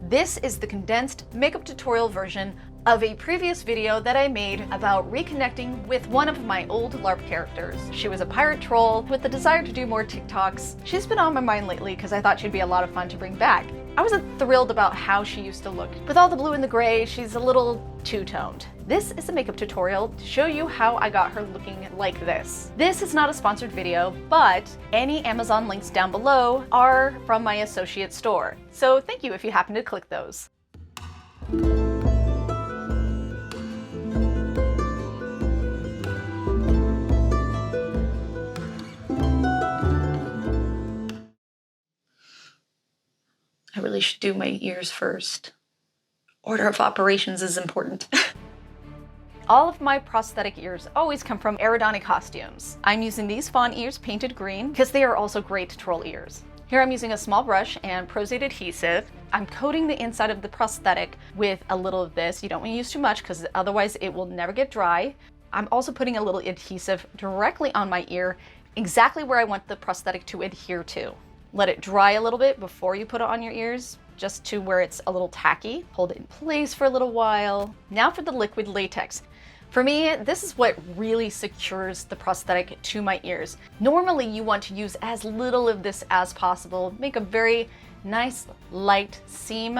This is the condensed makeup tutorial version of a previous video that I made about reconnecting with one of my old LARP characters. She was a pirate troll with the desire to do more TikToks. She's been on my mind lately because I thought she'd be a lot of fun to bring back. I wasn't thrilled about how she used to look. With all the blue and the gray, she's a little two-toned. This is a makeup tutorial to show you how I got her looking like this. This is not a sponsored video, but any Amazon links down below are from my associate store. So thank you if you happen to click those. I really should do my ears first. Order of operations is important. All of my prosthetic ears always come from Aerodonic Costumes. I'm using these fawn ears painted green because they are also great troll ears. Here I'm using a small brush and Pros-aide adhesive. I'm coating the inside of the prosthetic with a little of this. You don't want to use too much because otherwise it will never get dry. I'm also putting a little adhesive directly on my ear, exactly where I want the prosthetic to adhere to. Let it dry a little bit before you put it on your ears, just to where it's a little tacky. Hold it in place for a little while. Now for the liquid latex. For me, this is what really secures the prosthetic to my ears. Normally, you want to use as little of this as possible. Make a very nice, light seam.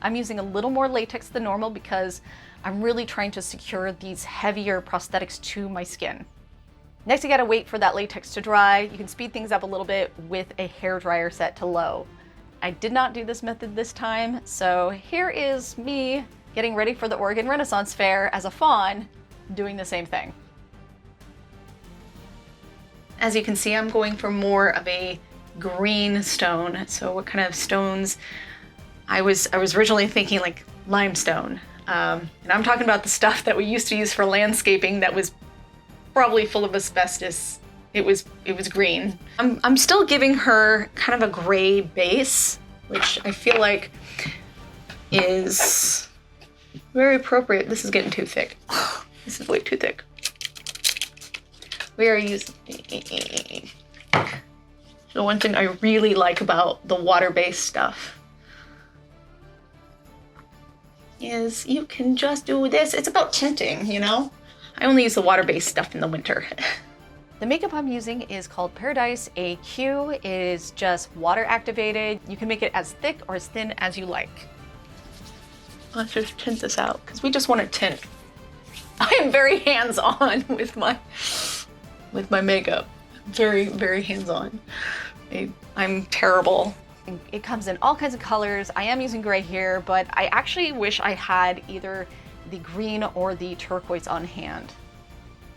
I'm using a little more latex than normal because I'm really trying to secure these heavier prosthetics to my skin. Next, you gotta wait for that latex to dry. You can speed things up a little bit with a hairdryer set to low. I did not do this method this time, so here is me getting ready for the Oregon Renaissance Fair as a fawn, doing the same thing. As you can see, I'm going for more of a green stone. So what kind of stones? I was originally thinking like limestone. And I'm talking about the stuff that we used to use for landscaping that was probably full of asbestos. It was green. I'm still giving her kind of a gray base, which I feel like is very appropriate. This is getting too thick. This is way too thick. We are using... The one thing I really like about the water-based stuff is you can just do this. It's about tinting, you know? I only use the water-based stuff in the winter. The makeup I'm using is called Paradise AQ. It is just water activated. You can make it as thick or as thin as you like. Let's just tint this out because we just want to tint. I am very hands-on with my makeup. Very, very hands-on. I'm terrible. It comes in all kinds of colors. I am using gray here, but I actually wish I had either the green or the turquoise on hand.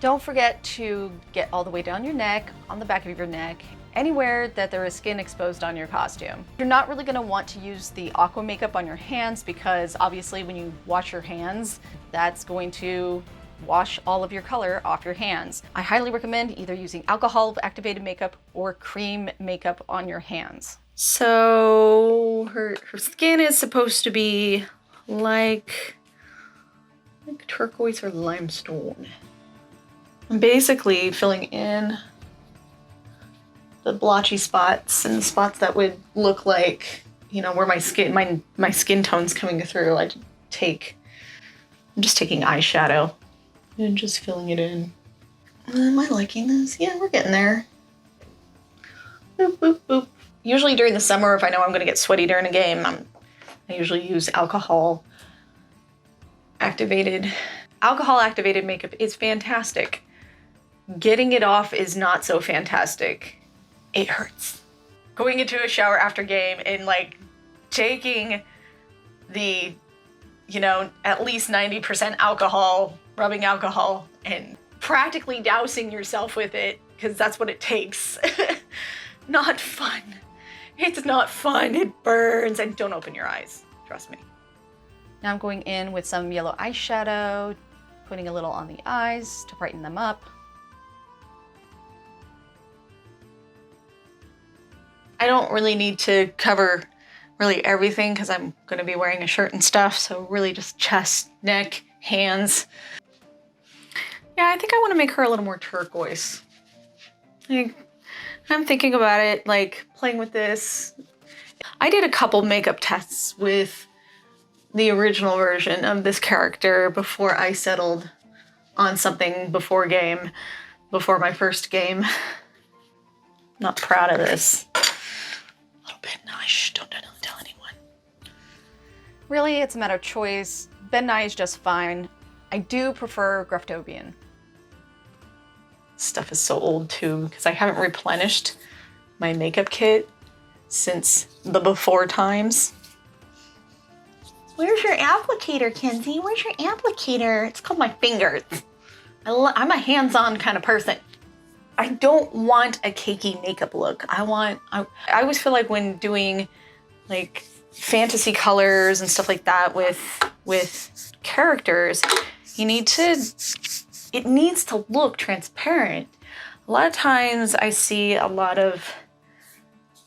Don't forget to get all the way down your neck, on the back of your neck, anywhere that there is skin exposed on your costume. You're not really gonna want to use the aqua makeup on your hands because obviously when you wash your hands, that's going to wash all of your color off your hands. I highly recommend either using alcohol activated makeup or cream makeup on your hands. So her skin is supposed to be like turquoise or limestone. I'm basically filling in the blotchy spots and the spots that would look like, you know, where my skin tone's coming through. I'm just taking eyeshadow and just filling it in. Am I liking this? Yeah, we're getting there. Boop, boop, boop. Usually during the summer, if I know I'm gonna get sweaty during a game, I usually use alcohol activated makeup is fantastic. Getting it off is not so fantastic. It hurts. Going into a shower after game and like taking the, you know, at least 90% alcohol, rubbing alcohol, and practically dousing yourself with it, because that's what it takes. Not fun. It's not fun. It burns, and don't open your eyes. Trust me. Now I'm going in with some yellow eyeshadow, putting a little on the eyes to brighten them up. I don't really need to cover really everything because I'm going to be wearing a shirt and stuff, so really just chest, neck, hands. Yeah, I think I want to make her a little more turquoise. I'm thinking about it, like playing with this. I did a couple makeup tests with the original version of this character before I settled on something before my first game. Not proud of this. A little bit nice, don't tell anyone. Really, it's a matter of choice. Ben Nye is just fine. I do prefer Graftobian. Stuff is so old too, because I haven't replenished my makeup kit since the before times. Where's your applicator, Kenzie? Where's your applicator? It's called my fingers. I'm a hands-on kind of person. I don't want a cakey makeup look. I always feel like when doing like fantasy colors and stuff like that with characters, it needs to look transparent. A lot of times I see a lot of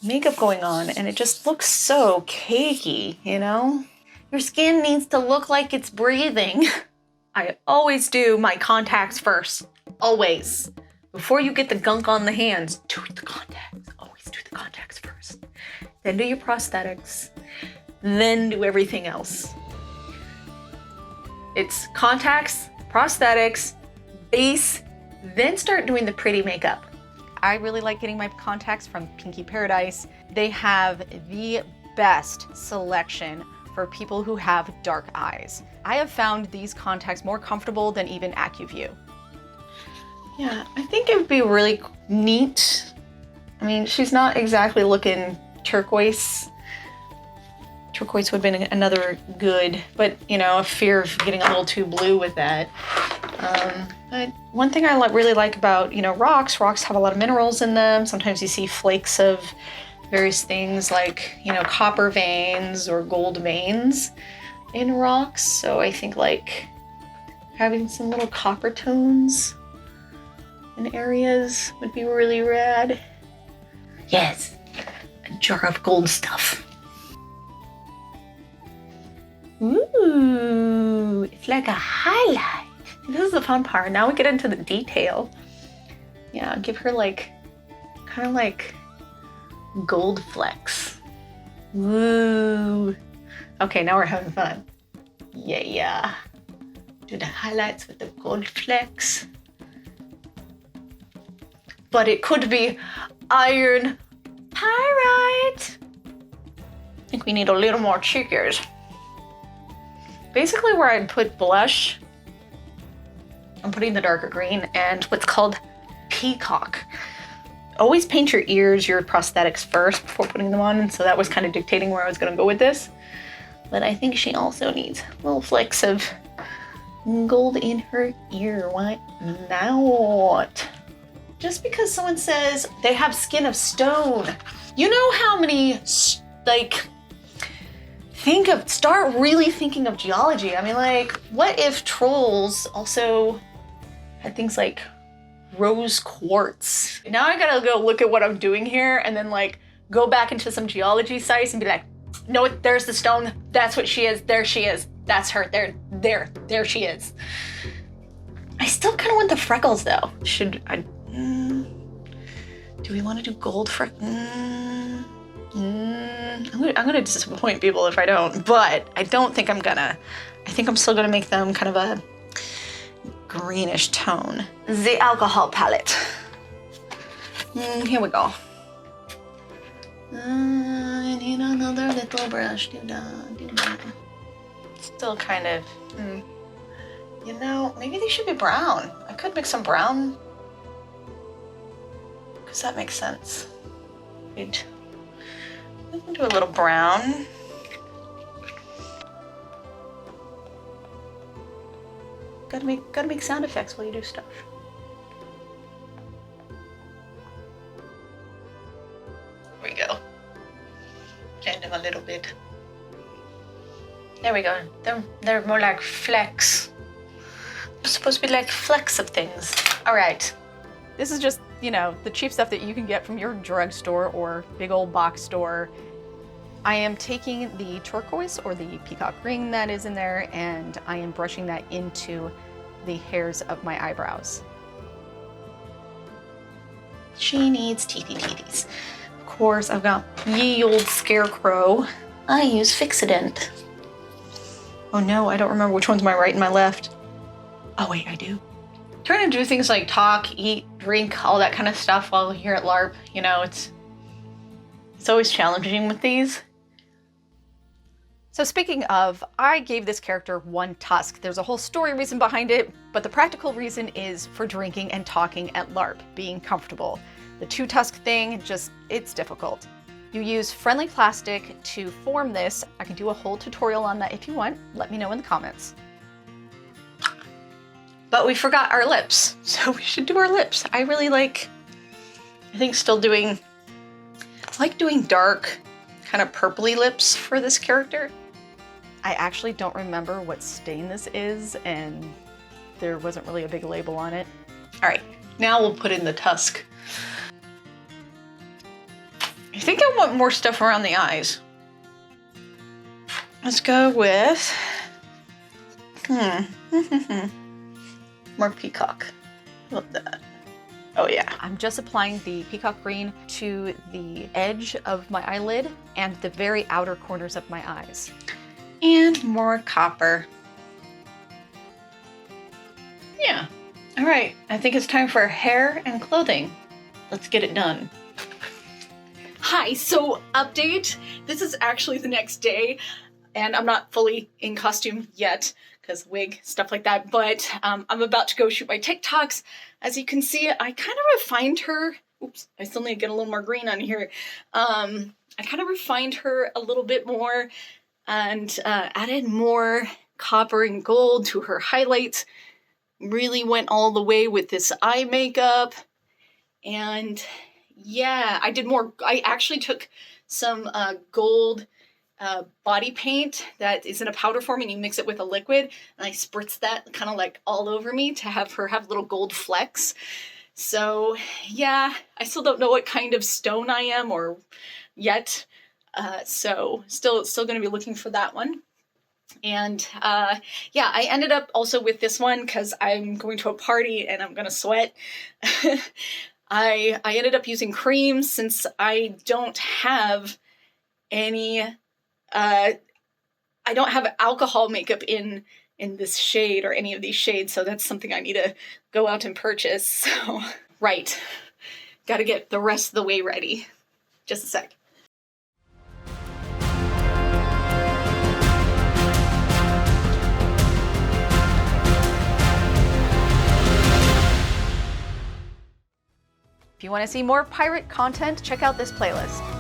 makeup going on and it just looks so cakey, you know? Your skin needs to look like it's breathing. I always do my contacts first, always. Before you get the gunk on the hands, do the contacts. Always do the contacts first. Then do your prosthetics, then do everything else. It's contacts, prosthetics, base, then start doing the pretty makeup. I really like getting my contacts from Pinky Paradise. They have the best selection for people who have dark eyes. I have found these contacts more comfortable than even AccuView. Yeah, I think it would be really neat. I mean, she's not exactly looking turquoise. Turquoise would have been another good, but you know, a fear of getting a little too blue with that. But one thing I really like about, you know, rocks have a lot of minerals in them. Sometimes you see flakes of various things like, you know, copper veins or gold veins in rocks. So I think like having some little copper tones in areas would be really rad. Yes, a jar of gold stuff. Ooh, it's like a highlight. This is the fun part. Now we get into the detail. Yeah, give her like, kind of like gold flecks. Woo. Okay, now we're having fun. Yeah. Do the highlights with the gold flecks. But it could be iron pyrite. I think we need a little more cheekers. Basically where I'd put blush, I'm putting the darker green and what's called peacock. Always paint your ears, your prosthetics first before putting them on. And so that was kind of dictating where I was gonna go with this. But I think she also needs little flecks of gold in her ear. Why not? Just because someone says they have skin of stone, you know how many, like, start really thinking of geology. I mean, like, what if trolls also had things like rose quartz? Now I gotta go look at what I'm doing here and then like go back into some geology sites and be like, no, there's the stone. That's what she is. There she is. That's her. There she is. I still kind of want the freckles though. Should I? Do we want to do gold freckles? I'm gonna disappoint people if I don't, but I don't think I'm gonna. I think I'm still gonna make them kind of a greenish tone. The alcohol palette. Here we go. I need another little brush. Do that. Still kind of, you know, maybe they should be brown. I could mix some brown. Because that makes sense. Wait. We can do a little brown. Gotta make sound effects while you do stuff. There we go. Blend them a little bit. There we go. They're more like flecks. They're supposed to be like flecks of things. All right. This is just, you know, the cheap stuff that you can get from your drugstore or big old box store. I am taking the turquoise or the peacock green that is in there and I am brushing that into the hairs of my eyebrows. She needs teethy teeties. Of course, I've got ye old Scarecrow. I use Fixodent. Oh no, I don't remember which one's my right and my left. Oh wait, I do. Trying to do things like talk, eat, drink, all that kind of stuff while here at LARP, you know, it's always challenging with these. So speaking of, I gave this character one tusk. There's a whole story reason behind it, but the practical reason is for drinking and talking at LARP, being comfortable. The two tusk thing, it's difficult. You use friendly plastic to form this. I can do a whole tutorial on that if you want. Let me know in the comments. But we forgot our lips, so we should do our lips. I think still doing, I like doing dark, kind of purpley lips for this character. I actually don't remember what stain this is, and there wasn't really a big label on it. All right, now we'll put in the tusk. I think I want more stuff around the eyes. Let's go with, more peacock. Love that. Oh yeah. I'm just applying the peacock green to the edge of my eyelid and the very outer corners of my eyes. And more copper. Yeah. All right, I think it's time for hair and clothing. Let's get it done. Hi, so update. This is actually the next day, and I'm not fully in costume yet, because wig, stuff like that, but I'm about to go shoot my TikToks. As you can see, I kind of refined her. Oops, I still need to get a little more green on here. I kind of refined her a little bit more and added more copper and gold to her highlights. Really went all the way with this eye makeup. And yeah, I actually took some gold body paint that is in a powder form, and you mix it with a liquid, and I spritz that kind of like all over me to have her have little gold flecks. So yeah, I still don't know what kind of stone I am or yet, so still going to be looking for that one. And yeah, I ended up also with this one because I'm going to a party and I'm gonna sweat. I ended up using cream since I don't have any I don't have alcohol makeup in this shade or any of these shades, so that's something I need to go out and purchase. So, right. Gotta get the rest of the way ready. Just a sec. If you want to see more pirate content, check out this playlist.